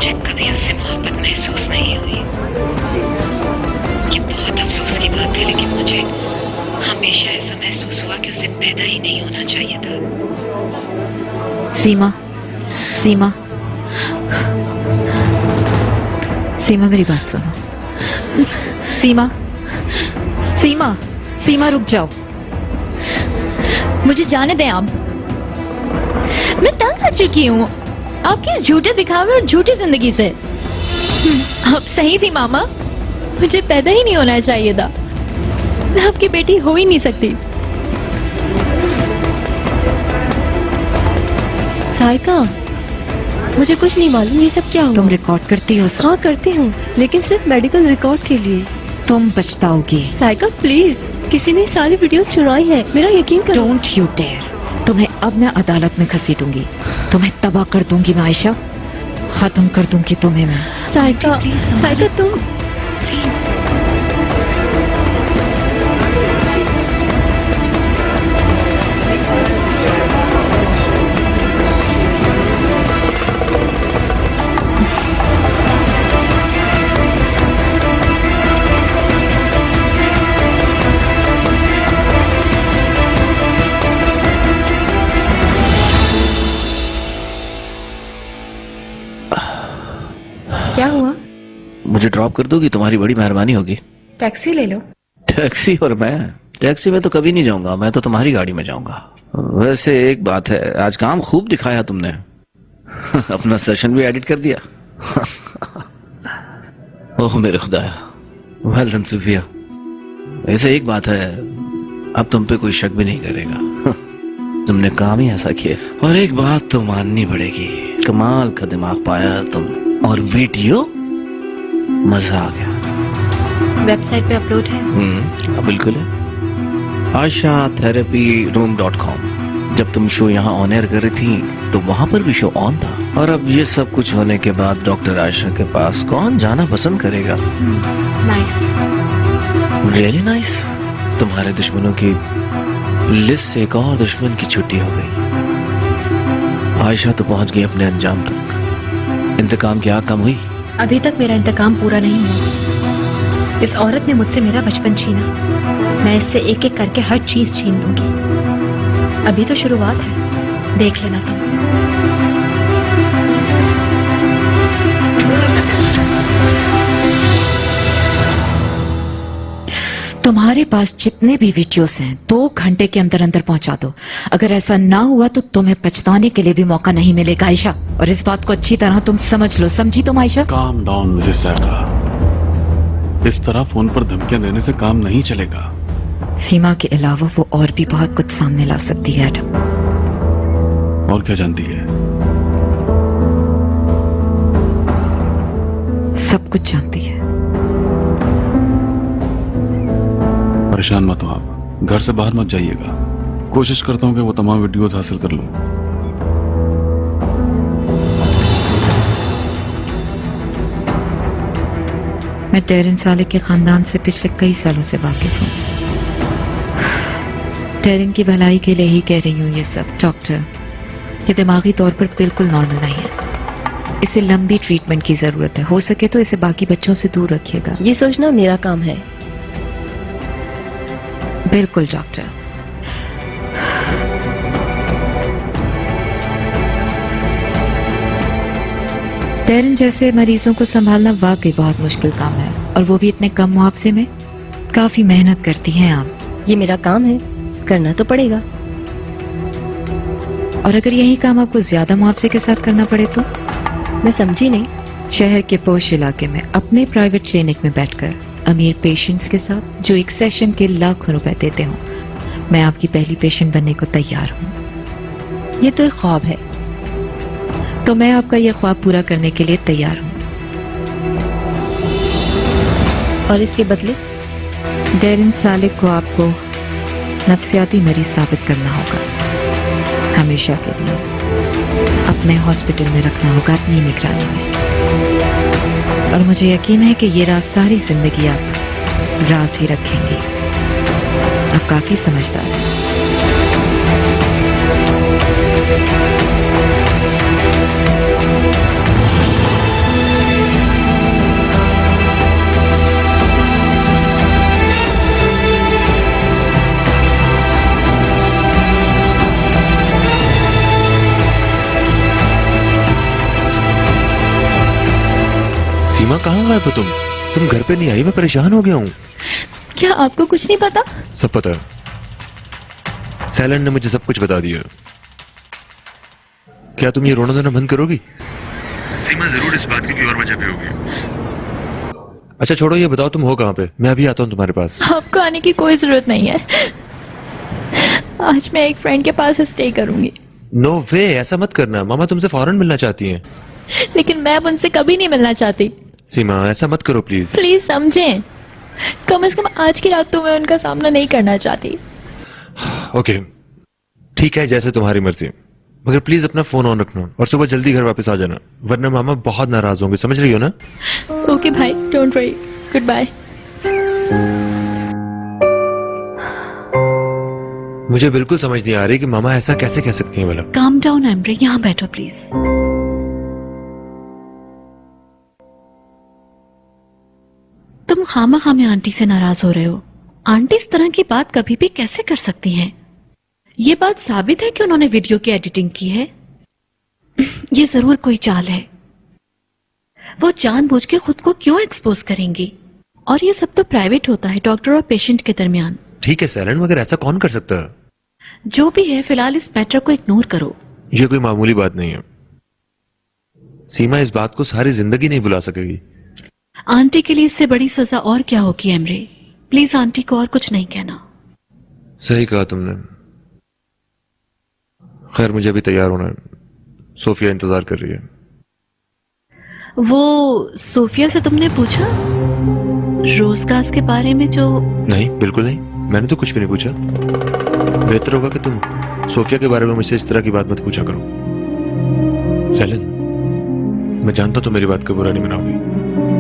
मुझे कभी उससे मोहब्बत महसूस नहीं हुई। ये बहुत अफसोस की बात है, लेकिन मुझे हमेशा ऐसा महसूस हुआ कि उसे पैदा ही नहीं होना चाहिए था। सीमा, सीमा, सीमा मेरी बात सुनो। सीमा, सीमा, सीमा रुक जाओ। मुझे जाने दें आप। मैं तंग आ चुकी हूँ आपके झूठे दिखावे और झूठी जिंदगी से। आप सही थी मामा, मुझे पैदा ही नहीं होना चाहिए था। मैं आपकी बेटी हो ही नहीं सकती। साइका, मुझे कुछ नहीं मालूम ये सब क्या हुआ। तुम रिकॉर्ड करती हो सब? हाँ करती हूँ, लेकिन सिर्फ मेडिकल रिकॉर्ड के लिए। तुम पछताओगी। साइका प्लीज, किसी ने सारी वीडियोस चुराई हैं, मेरा यकीन करो। Don't you dare. तुम्हें अब मैं अदालत में घसीटूंगी, तुम्हें तबाह कर दूंगी मैं आयशा, खत्म कर दूंगी तुम्हें मैं। साइका, साइका तुम प्लीज। क्या हुआ? मुझे ड्रॉप कर दोगी? तुम्हारी बड़ी मेहरबानी होगी। टैक्सी ले लो। टैक्सी? और मैं टैक्सी में तो कभी नहीं जाऊंगा, मैं तो तुम्हारी गाड़ी में जाऊंगा। वैसे एक बात है, आज काम खूब दिखाया तुमने। अपना सेशन भी एडिट कर दिया। ओह मेरे खुदाया, वेल डन सुफिया। वैसे एक बात है, अब तुम पे कोई शक भी नहीं करेगा। तुमने काम ही ऐसा किया। और एक बात तो माननी पड़ेगी, कमाल का दिमाग पाया तुम। और वीडियो मजा आ गया। वेबसाइट पे अपलोड है? बिल्कुल है। आयशा थेरेपी रूम.com। जब तुम शो यहाँ ऑन एयर कर रही थी तो वहां पर भी शो ऑन था। और अब ये सब कुछ होने के बाद डॉक्टर आयशा के पास कौन जाना पसंद करेगा? Nice, really nice. तुम्हारे दुश्मनों की लिस्ट से एक और दुश्मन की छुट्टी हो गई। आयशा तो पहुंच गई अपने अंजाम तक। इंतकाम की आग कम हुई? अभी तक मेरा इंतकाम पूरा नहीं हुआ। इस औरत ने मुझसे मेरा बचपन छीना। मैं इससे एक एक करके हर चीज छीन लूंगी। अभी तो शुरुआत है, देख लेना तुम। तुम्हारे पास जितने भी वीडियोस हैं 2 घंटे के अंदर अंदर पहुंचा दो। अगर ऐसा ना हुआ तो तुम्हें पछताने के लिए भी मौका नहीं मिलेगा आयशा। और इस बात को अच्छी तरह तुम समझ लो, समझी तुम Ayesha? Calm down Mrs Saika. इस तरह फोन पर धमकियां देने से काम नहीं चलेगा। सीमा के अलावा वो और भी बहुत कुछ सामने ला सकती है एडम। और क्या जानती है? सब कुछ जानती है। परेशान मत हो आप, घर से बाहर मत जाइएगा। कोशिश करता हूँ कि वो तमाम वीडियोस हासिल कर लूं। मैं टेरिन साले के खानदान से पिछले कई सालों से वाकिफ हूँ। टेरिन की भलाई के लिए ही कह रही हूँ ये सब। डॉक्टर, ये दिमागी तौर पर बिल्कुल नॉर्मल नहीं है। इसे लंबी ट्रीटमेंट की जरूरत है। हो सके तो इसे बाकी बच्चों से दूर रखिएगा। ये सोचना मेरा काम है। बिल्कुल डॉक्टर। टेरिन जैसे मरीजों को संभालना वाकई बहुत मुश्किल काम है, और वो भी इतने कम मुआवजे में। काफी मेहनत करती हैं आप। ये मेरा काम है, करना तो पड़ेगा। और अगर यही काम आपको ज्यादा मुआवजे के साथ करना पड़े तो? मैं समझी नहीं। शहर के पोश इलाके में अपने प्राइवेट क्लिनिक में बैठकर अमीर पेशेंट्स के साथ जो एक सेशन के लाखों रुपए देते हो, मैं आपकी पहली पेशेंट बनने को तैयार हूँ। ये तो एक ख्वाब है। तो मैं आपका ये ख्वाब पूरा करने के लिए तैयार हूँ। और इसके बदले? डेरिन सालिक को आपको नफ्सियाती मरीज साबित करना होगा। हमेशा के लिए अपने हॉस्पिटल में रखना होगा, अपनी निगरानी में। और मुझे यकीन है कि ये राज सारी जिंदगी आप राज ही रखेंगे। आप काफी समझदार हैं। सीमा कहाँ गायब हो तुम घर पे नहीं आई? मैं परेशान हो गया हूँ। क्या आपको कुछ नहीं पता? सब पता है, सैलन ने मुझे सब कुछ बता दिया। क्या तुम ये रोना धोना बंद करोगी? सीमा जरूर इस बात की कोई और वजह भी होगी। अच्छा छोड़ो, ये बताओ तुम हो कहाँ पे? मैं अभी आता हूँ तुम्हारे पास। आपको आने की कोई जरूरत नहीं है। आज मैं एक फ्रेंड के पास स्टे करूंगी। नो वे, ऐसा मत करना। मामा तुमसे फौरन मिलना चाहती हैं। लेकिन मैं अब उनसे कभी नहीं मिलना चाहती। सीमा ऐसा मत करो प्लीज। प्लीज समझें, कम से कम आज की रात तो मैं उनका सामना नहीं करना चाहती। ओके ठीक है, जैसे तुम्हारी मर्जी, मगर प्लीज अपना फोन ऑन रखना और सुबह जल्दी घर वापस आ जाना, वरना मामा बहुत नाराज होंगे, समझ रही हो ना? ओके भाई, डोंट वरी, गुड बाय। मुझे बिल्कुल समझ नहीं आ रही कि मामा ऐसा कैसे कह सकती हैं भला। काम डाउन एम्ब्रे, यहाँ बैठो प्लीज। तुम खामा में आंटी से नाराज हो रहे हो। आंटी इस तरह की बात कभी भी कैसे कर सकती हैं? ये बात साबित है कि उन्होंने वीडियो की एडिटिंग की है। ये जरूर कोई चाल है। वो जानबूझ के खुद को क्यों एक्सपोज करेंगी? और ये सब तो प्राइवेट होता है, डॉक्टर और पेशेंट के दरमियान। ठीक है सैलन, मगर ऐसा कौन कर सकता है? जो भी है, फिलहाल इस मैटर को इग्नोर करो। ये कोई मामूली बात नहीं है। सीमा इस बात को सारी जिंदगी नहीं भुला सकेगी। आंटी के लिए इससे बड़ी सजा और क्या होगी एमरे? प्लीज आंटी को और कुछ नहीं कहना। सही कहा तुमने। खैर मुझे भी तैयार होना है, सोफिया इंतजार कर रही है। वो सोफिया से तुमने पूछा रोजगास के बारे में? जो नहीं, बिल्कुल नहीं, मैंने तो कुछ भी नहीं पूछा। बेहतर होगा कि तुम सोफिया के बारे में मुझसे इस तरह की बात मत पूछा करो। सैलन, मैं जानता हूं तुम मेरी बात का बुरा नहीं मनाओगी,